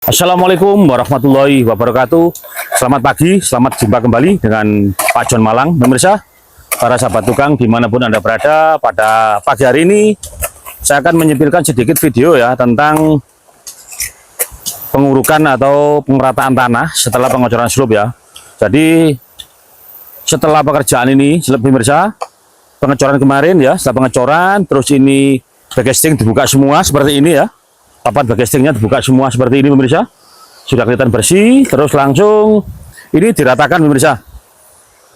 Assalamualaikum warahmatullahi wabarakatuh. Selamat pagi, selamat jumpa kembali dengan Pak John Malang. Pemirsa, para sahabat tukang dimanapun Anda berada, pada pagi hari ini saya akan menyempilkan sedikit video ya tentang pengurukan atau pemerataan tanah setelah pengocoran slope ya. Jadi setelah pekerjaan ini, pemirsa, pengecoran kemarin ya, setelah pengecoran, terus ini backcasting dibuka semua seperti ini ya. Papan backcastingnya dibuka semua seperti ini pemirsa, sudah kelihatan bersih. Terus langsung ini diratakan pemirsa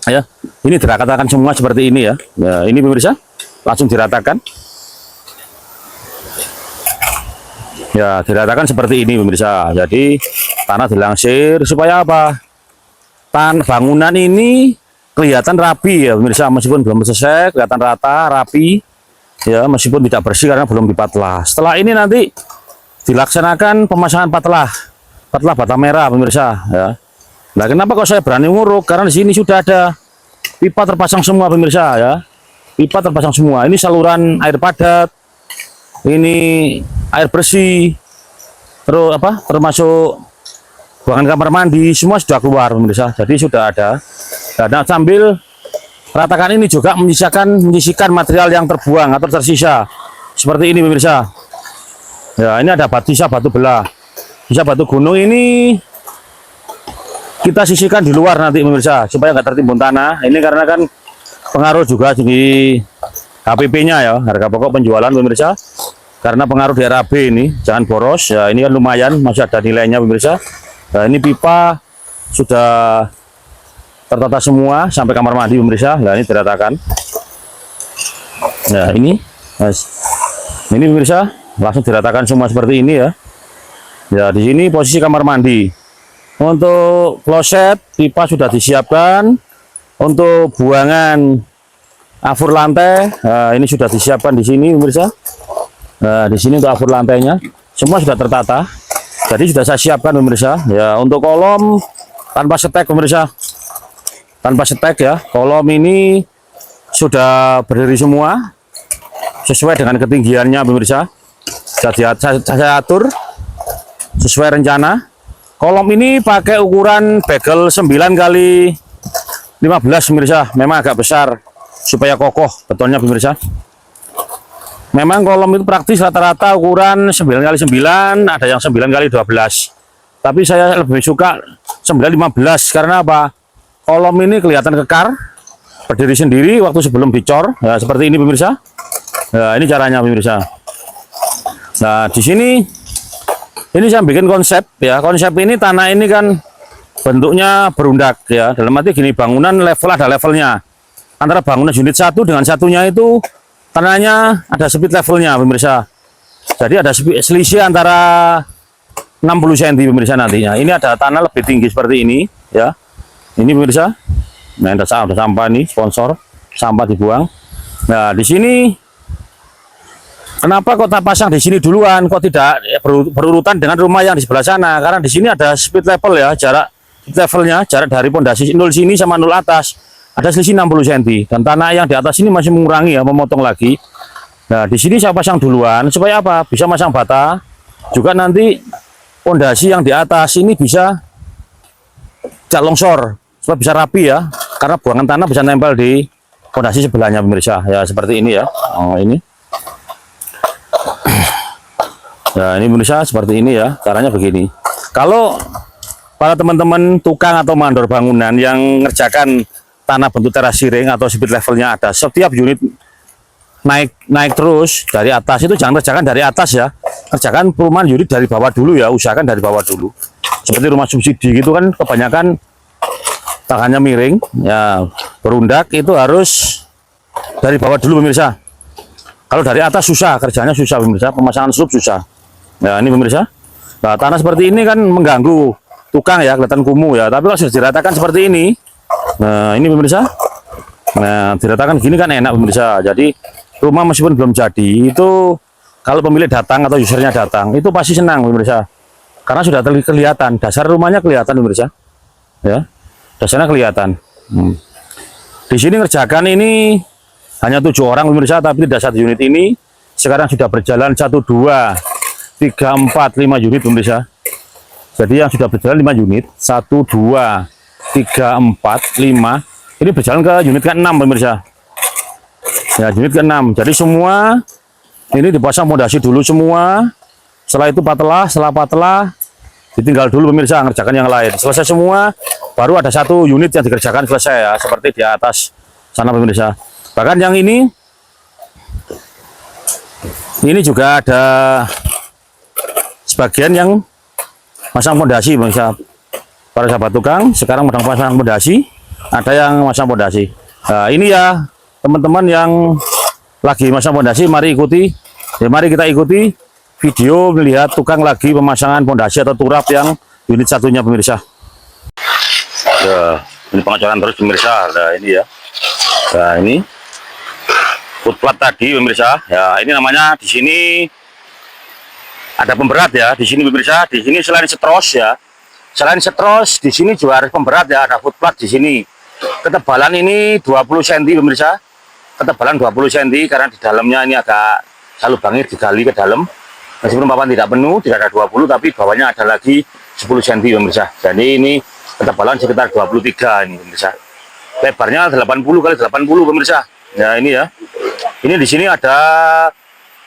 ya, ini diratakan semua seperti ini ya. Nah, ini pemirsa langsung diratakan ya, diratakan seperti ini pemirsa. Jadi tanah dilangsir supaya apa, bangunan ini kelihatan rapi ya pemirsa, meskipun belum selesai kelihatan rata rapi ya, meskipun tidak bersih karena belum dipatlah. Setelah ini nanti dilaksanakan pemasangan patlah bata merah pemirsa ya. Nah, kenapa kok saya berani nguruk? Karena di sini sudah ada pipa terpasang semua pemirsa ya. Pipa terpasang semua. Ini saluran air padat, ini air bersih, terus apa? Termasuk buangan kamar mandi semua sudah keluar pemirsa. Jadi sudah ada. Dan sambil ratakan ini juga menyisihkan material yang terbuang atau tersisa seperti ini pemirsa. Ya, ini ada sisa batu belah, sisa batu gunung ini kita sisihkan di luar nanti pemirsa supaya nggak tertimbun tanah. Ini karena kan pengaruh juga di HPP-nya ya, harga pokok penjualan pemirsa. Karena pengaruh di RAB ini, jangan boros ya. Ini kan lumayan, masih ada nilainya pemirsa. Nah, ini pipa sudah tertata semua sampai kamar mandi pemirsa. Nah, ini diratakan. Nah, ini pemirsa langsung diratakan semua seperti ini ya. Ya, di sini posisi kamar mandi. Untuk kloset pipa sudah disiapkan. Untuk buangan afur lantai, nah, ini sudah disiapkan di sini pemirsa. Nah, di sini untuk afur lantainya semua sudah tertata. Jadi sudah saya siapkan pemirsa. Ya, untuk kolom tanpa setek pemirsa. Tanpa setek ya. Kolom ini sudah berdiri semua sesuai dengan ketinggiannya pemirsa. Saya atur sesuai rencana. Kolom ini pakai ukuran bagel 9 kali 15 pemirsa. Memang agak besar supaya kokoh betonnya pemirsa. Memang kolom itu praktis rata-rata ukuran 9 kali 9, ada yang 9 kali 12. Tapi saya lebih suka 9-15 karena apa? Kolom ini kelihatan kekar, berdiri sendiri waktu sebelum dicor. Ya, seperti ini pemirsa. Nah, ini caranya pemirsa. Nah, di sini ini saya bikin konsep ya. Konsep ini tanah ini kan bentuknya berundak ya. Dalam arti gini, bangunan level ada levelnya. Antara bangunan unit satu dengan satunya itu tanahnya ada speed levelnya pemirsa. Jadi ada selisih antara 60 cm pemirsa nantinya. Ini ada tanah lebih tinggi seperti ini ya. Ini pemirsa. Nah, ada sampah nih, sponsor sampah dibuang. Nah, di sini kenapa kok tak pasang di sini duluan, kok tidak berurutan dengan rumah yang di sebelah sana? Karena di sini ada speed level ya, jarak levelnya, jarak dari pondasi 0 sini sama 0 atas ada selisih 60 cm, dan tanah yang di atas ini masih mengurangi ya, memotong lagi. Nah, di sini saya pasang duluan supaya apa? Bisa masang bata. Juga nanti pondasi yang di atas ini bisa tidak longsor, supaya bisa rapi ya. Karena buangan tanah bisa nempel di pondasi sebelahnya pemirsa. Ya, seperti ini ya. Oh, ini. Nah, ini pemirsa seperti ini ya, caranya begini. Kalau para teman-teman tukang atau mandor bangunan yang ngerjakan tanah bentuk terasiring atau speed levelnya ada, setiap unit naik terus dari atas, itu jangan kerjakan dari atas ya. Kerjakan perumahan unit dari bawah dulu ya, usahakan dari bawah dulu. Seperti rumah subsidi gitu kan, kebanyakan tangannya miring ya, berundak, itu harus dari bawah dulu pemirsa. Kalau dari atas susah, kerjanya susah pemirsa, pemasangan slope susah. Nah, ini pemirsa. Nah, tanah seperti ini kan mengganggu tukang ya, kelihatan kumuh ya. Tapi kalau sudah diratakan seperti ini, nah ini pemirsa. Nah, diratakan gini kan enak pemirsa. Jadi rumah meskipun belum jadi, itu kalau pemilik datang atau usernya datang, itu pasti senang pemirsa. Karena sudah kelihatan, dasar rumahnya kelihatan pemirsa. Ya, dasarnya kelihatan. Di sini ngerjakan ini hanya 7 orang pemirsa, tapi tidak satu unit ini. Sekarang sudah berjalan 1, 2, 3, 4, 5 unit pemirsa. Jadi yang sudah berjalan 5 unit, 1, 2, 3, 4, 5. Ini berjalan ke unit ke-6 pemirsa. Ya, unit ke-6. Jadi semua ini dipasang fondasi dulu semua. Setelah itu patelah, setelah patelah ditinggal dulu pemirsa, ngerjakan yang lain. Selesai semua, baru ada 1 unit yang dikerjakan selesai ya, seperti di atas sana pemirsa. Bahkan yang ini juga ada sebagian yang masang fondasi pemirsa. Para sahabat tukang sekarang sedang pasang fondasi, ada yang masang fondasi. Nah, ini ya teman-teman yang lagi masang fondasi, mari ikuti. Ya, mari kita ikuti video melihat tukang lagi pemasangan fondasi atau turap yang unit satunya pemirsa. Ya, ini pengecoran terus pemirsa. Nah, ini ya. Nah, ini footplat tadi pemirsa. Ya, ini namanya di sini ada pemberat ya. Di sini pemirsa, di sini selain setros ya. Selain setros, di sini juga harus pemberat ya, ada footplat di sini. Ketebalan ini 20 cm pemirsa. Ketebalan 20 cm karena di dalamnya ini agak salubangnya digali ke dalam. Meskipun papan tidak penuh, tidak ada 20, tapi bawahnya ada lagi 10 cm pemirsa. Jadi ini ketebalan sekitar 23 ini pemirsa. Lebarnya 80 kali 80 pemirsa. Ya ini ya. Ini di sini ada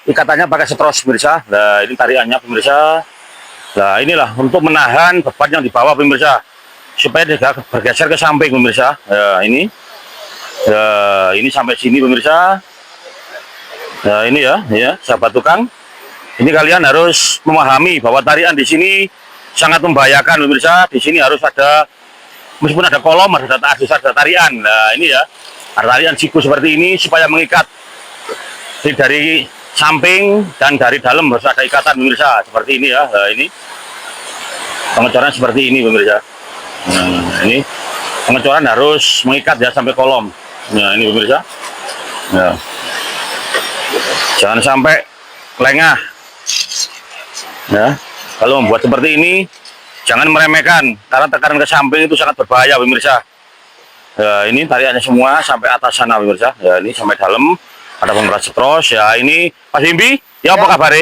ikatannya pakai setros pemirsa. Nah, ini tariannya pemirsa. Nah, inilah untuk menahan beban yang di bawah pemirsa, supaya tidak bergeser ke samping pemirsa. Ya, ini. Ya, ini sampai sini pemirsa. Nah, ini ya, sahabat tukang. Ini kalian harus memahami bahwa tarian di sini sangat membahayakan pemirsa. Di sini harus ada, meskipun ada kolom, ada tarian. Nah, ini ya, ada tarian siku seperti ini supaya mengikat dari samping dan dari dalam harus ada ikatan pemirsa seperti ini ya. Nah, ini pengecoran seperti ini pemirsa. Nah, ini pengecoran harus mengikat ya sampai kolom. Nah, ini pemirsa. Nah, jangan sampai lengah. Ya, kalau membuat seperti ini jangan meremehkan karena tekanan ke samping itu sangat berbahaya pemirsa. Ya, ini tariannya semua sampai atas sana pemirsa. Ya, ini sampai dalam. Ada pemberat setros ya. Ini Mas Himbi ya, apa kabar?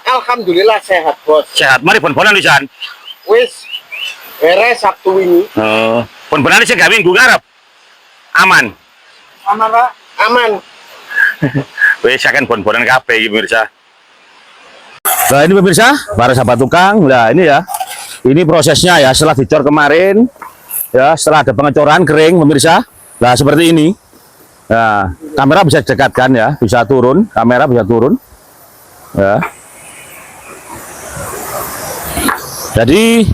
Alhamdulillah sehat bos. Sehat. Mari bon-bonan lisan. Wis beres Sabtu ini. Bon-bonan sing gawe minggu ngarep. Aman. Aman Pak. Aman. Wis akan bon-bonan kabeh iki pemirsa. Nah, ini pemirsa, para sahabat tukang. Nah, ini ya. Ini prosesnya ya setelah dicor kemarin. Ya, setelah ada pengecoran kering pemirsa. Nah, seperti ini. Nah, kamera bisa dekatkan ya, bisa turun, kamera bisa turun. Ya. Jadi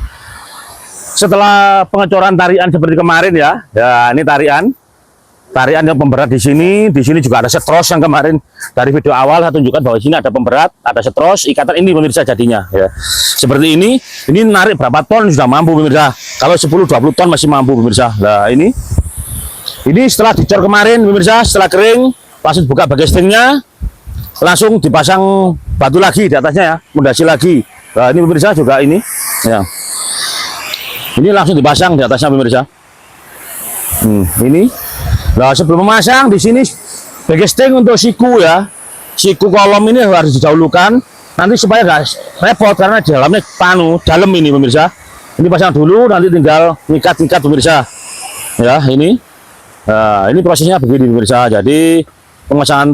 setelah pengecoran tarian seperti kemarin ya, ini tarian yang pemberat di sini juga ada setros yang kemarin dari video awal saya tunjukkan bahwa di sini ada pemberat, ada setros, ikatan ini pemirsa jadinya ya. Seperti ini narik berapa ton sudah mampu pemirsa. Kalau 10-20 ton masih mampu pemirsa. Nah, ini setelah dicor kemarin pemirsa, setelah kering langsung buka bagestingnya, langsung dipasang batu lagi di atasnya ya, fondasi lagi. Nah, ini pemirsa juga ini ya, ini langsung dipasang di atasnya pemirsa. Ini nah, sebelum memasang di sini bagesting untuk siku ya, siku kolom ini harus didahulukan nanti supaya nggak repot karena di dalamnya dalam ini pemirsa. Ini pasang dulu, nanti tinggal ngikat pemirsa ya. Nah, ini prosesnya begini pemirsa. Jadi pemasangan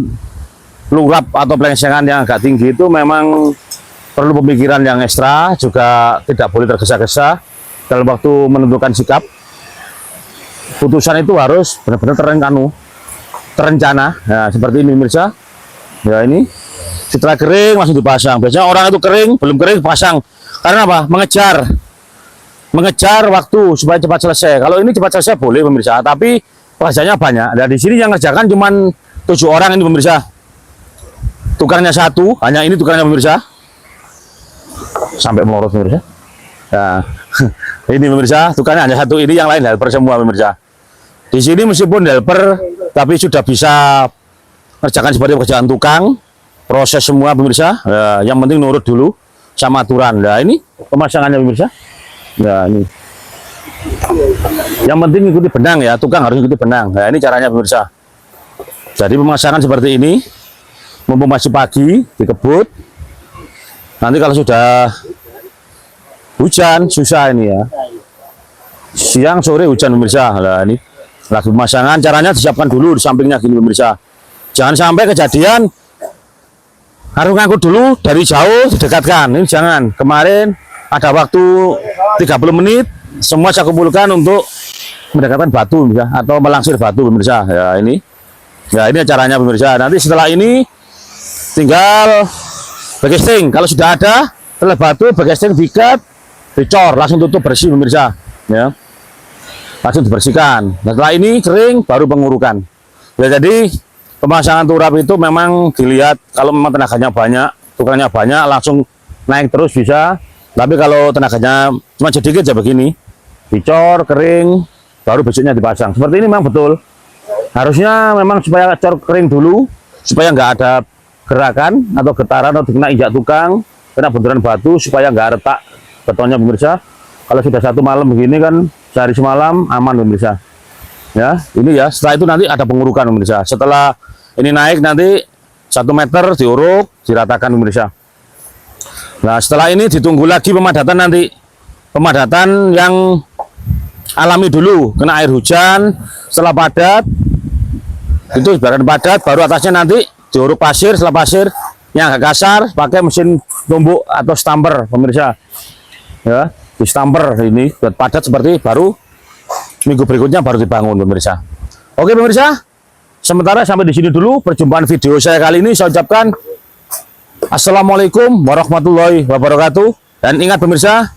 lurap atau pelengsengan yang agak tinggi itu memang perlu pemikiran yang ekstra, juga tidak boleh tergesa-gesa dalam waktu menentukan sikap. Putusan itu harus benar-benar terencana. Nah, seperti ini pemirsa. Ya, ini setelah kering langsung dipasang. Biasanya orang itu belum kering pasang. Karena apa? Mengejar waktu supaya cepat selesai. Kalau ini cepat selesai boleh pemirsa, tapi pekerjaannya banyak. Dan di sini yang ngerjakan cuma 7 orang ini pemirsa. Tukarnya 1, hanya ini tukarnya pemirsa. Sampai melorot pemirsa. Nah, ini pemirsa, tukarnya hanya 1 ini, yang lain helper semua pemirsa. Di sini meskipun helper, tapi sudah bisa ngerjakan seperti pekerjaan tukang, proses semua pemirsa. Nah, yang penting nurut dulu sama aturan. Nah, ini pemasangannya pemirsa. Nah, ini. Yang penting ikuti benang ya, tukang harus ikuti benang. Nah, ini caranya pemirsa. Jadi pemasangan seperti ini, mumpung masih pagi, dikebut. Nanti kalau sudah hujan susah ini ya. Siang sore hujan pemirsa. Lah ini lagi pemasangan, caranya disiapkan dulu di sampingnya gini pemirsa. Jangan sampai kejadian harus ngangkut dulu dari jauh didekatkan. Ini jangan. Kemarin ada waktu 30 menit semua saya kumpulkan untuk mendekatkan batu pemirsa, atau melangsir batu pemirsa. Ya ini. Ya ini caranya pemirsa. Nanti setelah ini tinggal backcasting. Kalau sudah ada telah batu backcasting diikat, dicor, langsung tutup bersih pemirsa. Ya. Langsung dibersihkan. Nah, setelah ini kering baru pengurukan. Ya jadi pemasangan turap itu memang dilihat kalau memang tenaganya banyak, tukangnya banyak langsung naik terus bisa. Tapi kalau tenaganya cuma sedikit ya begini, dicor kering baru besoknya dipasang. Seperti ini memang betul. Harusnya memang supaya cor kering dulu supaya nggak ada gerakan atau getaran atau kena injak tukang, kena benturan batu supaya nggak retak betonnya pemirsa. Kalau sudah satu malam begini kan sehari semalam aman pemirsa. Ya, ini ya. Setelah itu nanti ada pengurukan pemirsa. Setelah ini naik nanti 1 meter diuruk, diratakan pemirsa. Nah, setelah ini ditunggu lagi pemadatan nanti. Pemadatan yang alami dulu, kena air hujan, setelah padat itu ibarat padat, baru atasnya nanti diuruk pasir. Setelah pasir yang agak kasar pakai mesin tumbuk atau stamper pemirsa. Ya, di stamper ini buat padat seperti baru minggu berikutnya baru dibangun pemirsa. Oke pemirsa, sementara sampai di sini dulu perjumpaan video saya kali ini. Saya ucapkan assalamualaikum warahmatullahi wabarakatuh. Dan ingat pemirsa,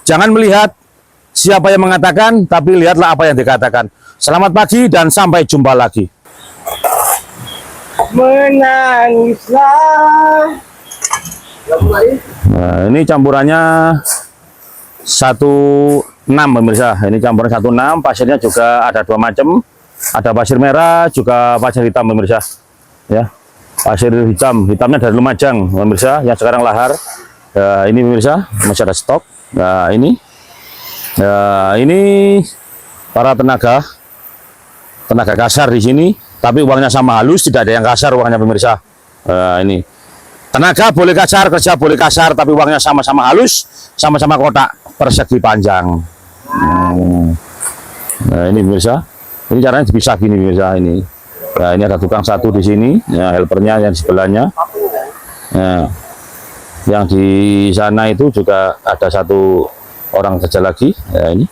jangan melihat siapa yang mengatakan, tapi lihatlah apa yang dikatakan. Selamat pagi dan sampai jumpa lagi. Menangislah. Nah, ini campurannya 16 pemirsa. Ini campuran 16, pasirnya juga ada 2 macam. Ada pasir merah, juga pasir hitam pemirsa. Ya. Pasir hitam, hitamnya dari Lumajang pemirsa, yang sekarang lahar. Ya, ini pemirsa, masih ada stok. Nah, ini. Ya, ini para tenaga kasar di sini, tapi uangnya sama halus, tidak ada yang kasar uangnya pemirsa. Ini. Tenaga boleh kasar, kerja boleh kasar, tapi uangnya sama-sama halus, sama-sama kotak persegi panjang. Nah, ini pemirsa, ini caranya dipisah gini pemirsa ini. Nah, ini ada tukang satu di sini, ya, helpernya yang di sebelahnya. Nah, yang di sana itu juga ada satu orang kerja lagi. Ya, ini.